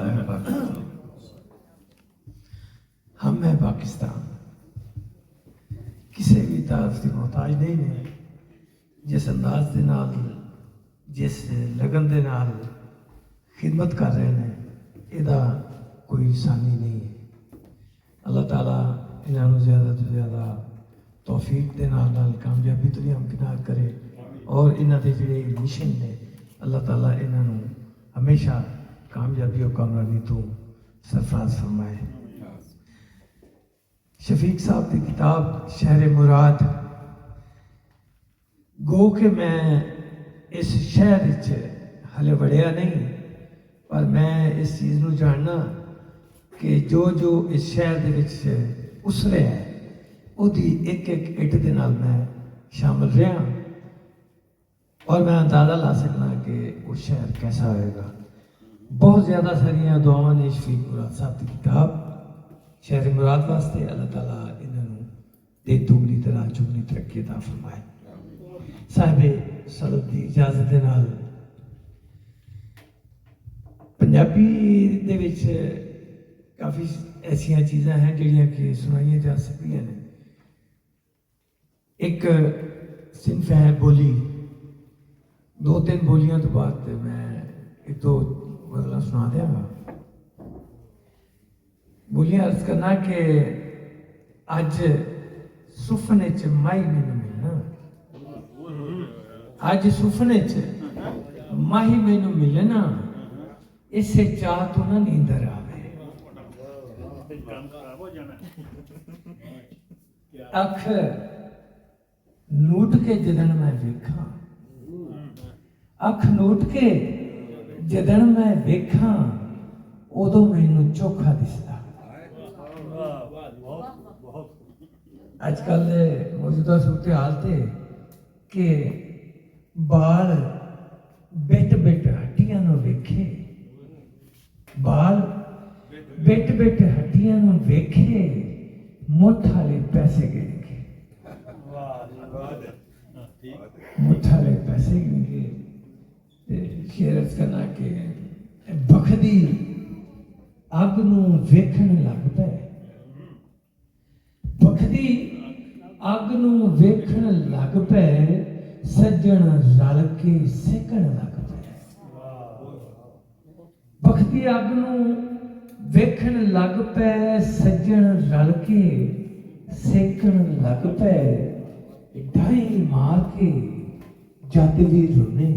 रहमतुल्लाहि व बरकातहू। हम है पाकिस्तान किसी भी तारफ की मोहताज नहीं ने। जिस अंदाज के नाल जिस लगन के नाल खिदमत कर रहे हैं इहदा कोई निशानी नहीं है। अल्लाह ताला इन्होंने ज़्यादा तो ज़्यादा तौफीक के नाल कामयाबी तो भी हमकिनार करे और इन्हों के जोड़े मिशन ने अल्लाह ताला इन्हों हमेशा कामयाबी और कामयाबी तो सरफराज फरमाए। शफीक साहब की किताब शहर मुराद गो के मैं इस शहर हले वड़िया नहीं पर मैं इस चीज़ को जानना कि जो जो इस शहर के उसरे है उसकी एक एक इट के नाल मैं शामिल रहा और मैं अंदाज़ा ला सकना कि वो शहर कैसा होएगा। बहुत ज़्यादा सारिया दुआवां ने शफीक मुराद साहब की किताब शहर मुराद वास्ते अल्लाह ताला इन्होंने दे दुगनी तरह चुगनी तरक्की अता फरमाए। साहिबे सलत की इजाजत के नाल पंजाबी दे विच काफ़ी ऐसिया चीज़ां हैं जिहड़ियां कि सुनाइया जा सकदियां ने। एक सिंफ है बोली, दो तीन बोलियां तो बाद मैं एक दो मतलब सुना देंगा। बोलियां अर्ज करना कि अज सुफने च माही मैनू मिलना, अज सुफने च माही मैनू मिलना, इसे चाह तो ना नींदर आवे। अख नूट के जदन मैं वेखा, अख नूट के जदन मैं वेखा उदों मैनू चोखा दिसदा। अजकल मौजूदा सूरत हाल ते कि बाल बिट बिट हड्डियां नूं वेखे, बाल बिट बिट हड्डियां नूं वेखे मुठ वाले पैसे गिन के, मुठ वाले पैसे गिन के शेर करना कि बखदी अग नूं वेखण लग पे, बखदी अग नूं वेखण लग पे सज्जण रल के सेकण लग पे। बखदी अग नूं वेखण लग पे सज्जण रल के सेकण लग पे, ढाई मार के जद भी रुने,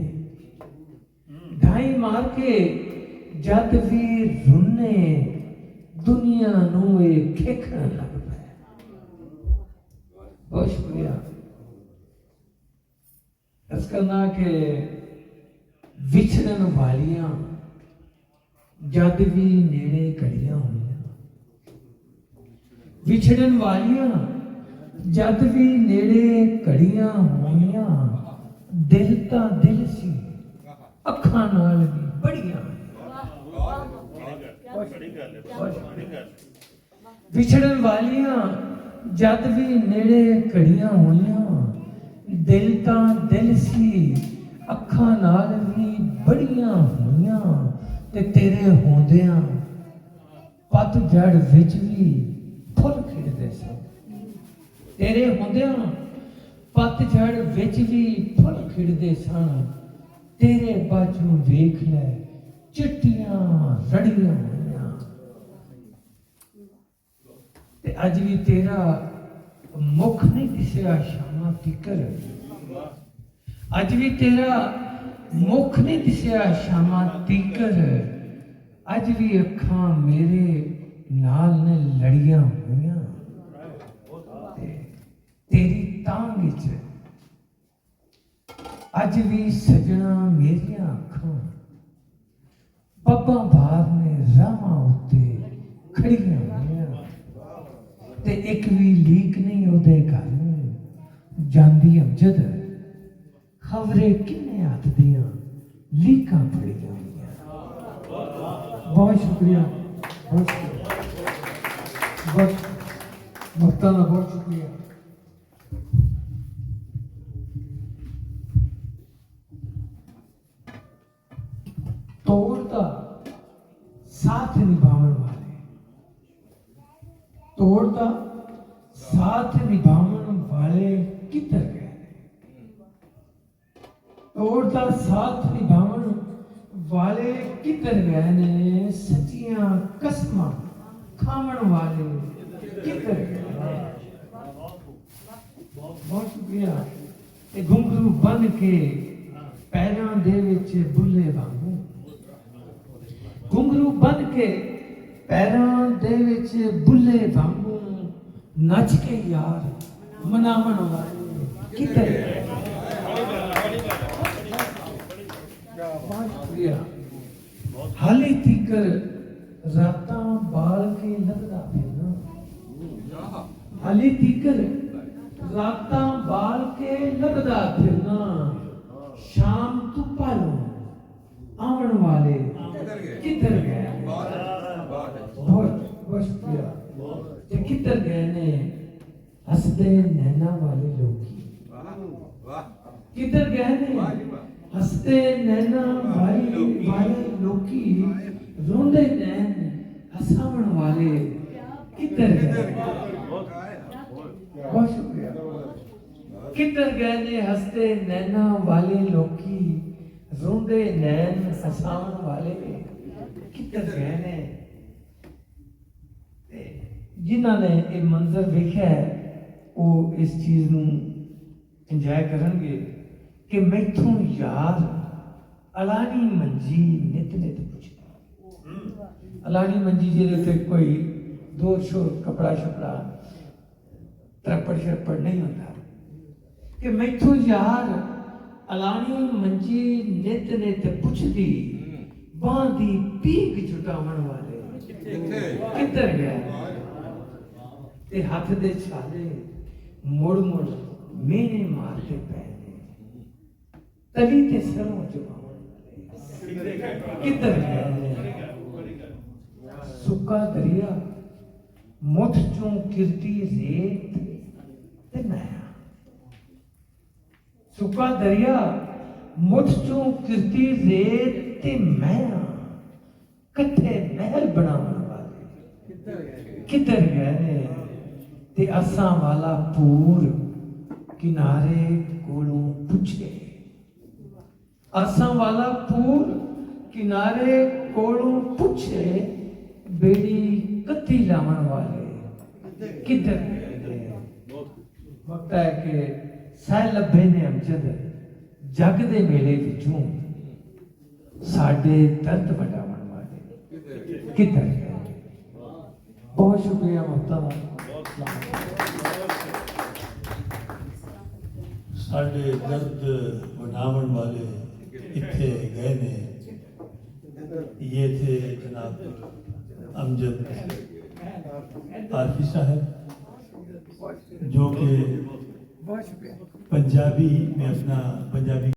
ढाई मार के जद भी रुने दुनिया नूं ये खेखण लग पे। बहुत शुक्रिया। अर्ज करना कि विछड़न वालियां जद भी नेड़े खड़ियां होइयां, विछड़न वालियां जद भी नेड़े खड़ियां होइयां, दिल तां दिल सी अखां नाल भी बड़ियां। विछड़न वालियां जद भी नेड़े खड़ियां होइयां, दिल तां दिल सी अखां नाल भी बड़ियां होइयां, ते तेरे होंदियां पतझड़ विच भी फुल खिड़दे सन, तेरे होंदियां पतझड़ विच भी फुल खिड़दे सन, तेरे बाजू वेख लै चिट्टियां रड़ियां होइयां, ते अज भी तेरा मुख नहीं दिसया शामा तिकर, अज भी तेरा मुख नहीं दिसया शामा तिकर, अज भी अखां मेरे नाल ने लड़ियां होइयां, तेरी तांग विच अज भी सजना मेरियां अखां पब्बां बार ने राहां उत्ते खड़ियां होइयां, ते एक भी लीक नहीं ओदे घर नूं जांदी अमजद, खबरे किन्ने हथ दियां लीकां फड़ियां होइयां। बहुत शुक्रिया, बहुत शुक्रिया, बहुत मुफ्ताना बहुत शुक्रिया। तोड़ता साथ निभावन वाले, तोड़ दा साथ निभावन वाले किधर गए ने, तोड़ दा साथ निभावन वाले किधर गए ने, सच्चियां कसमां खावन वाले किधर गए ने। बहुत शुक्रिया। ते घुंघरू बन के पैरां दे विच बुल्ले वांगू, घुंघरू बन के पैरां दे विच बुल्ले वांगू नच के यार मनावन वाले किधर गए। बहुत शुक्रिया। हाली तिकर रातां बाल के लगदा फिरना, हाली तिकर रातां बाल के लगदा फिरना, शाम तू पालो आवन वाले किधर गए। बहुत बहुत शुक्रिया। ते किधर गए ने हसदे नैना वाले लोकी, किधर गए ने हसदे नैना वाले लोकी, रोंदे नैन हसावन वाले किधर गए। बहुत शुक्रिया। किधर गए ने हसदे नैना वाले लोकी, रोंदे नैन हसावन वाले किधर गए ने। जिन्हां ने ये मंजर वेख्या है वो इस चीज नूं इंजॉय करनगे कि मैथों यार अलानी मंजी नित नित पुछदा, अलानी मंजी जिहदे ते कोई दूर शोर कपड़ा शपड़ा त्रपड़ शपड़ नहीं होता, कि मैथों यार अलानी मंजी नित नित पुछदी, बांह दी पीक छुटावन वाले किधर गए। ते हथ दे छाले मुड़ मुड़ मेने मारते पे ने, तली ते सरों चुकावन वाले किधर गए। सुक्का दरिया मुठ चों किरती रेत ते नया, सुक्का दरिया मुठ चों किरती रेत ते मैया, कट्ठे महल बनावन वाले किधर गए। ते असां वाला पूर किनारे कोलों पुछे, असां वाला पूर किनारे कोलों पुछे, बेड़ी कत्ती लावन वाले किधर गए। वक्त है कि सह लभे ने अमजद जग दे मेले विचों, साडे दर्द वटावन वाले किधर गए। बहुत शुक्रिया मुख्तार। साढ़े दर्द वटावन वाले इत्थे गए ने। ये थे जनाब अमजद आरफी साहब, जो कि पंजाबी में अपना पंजाबी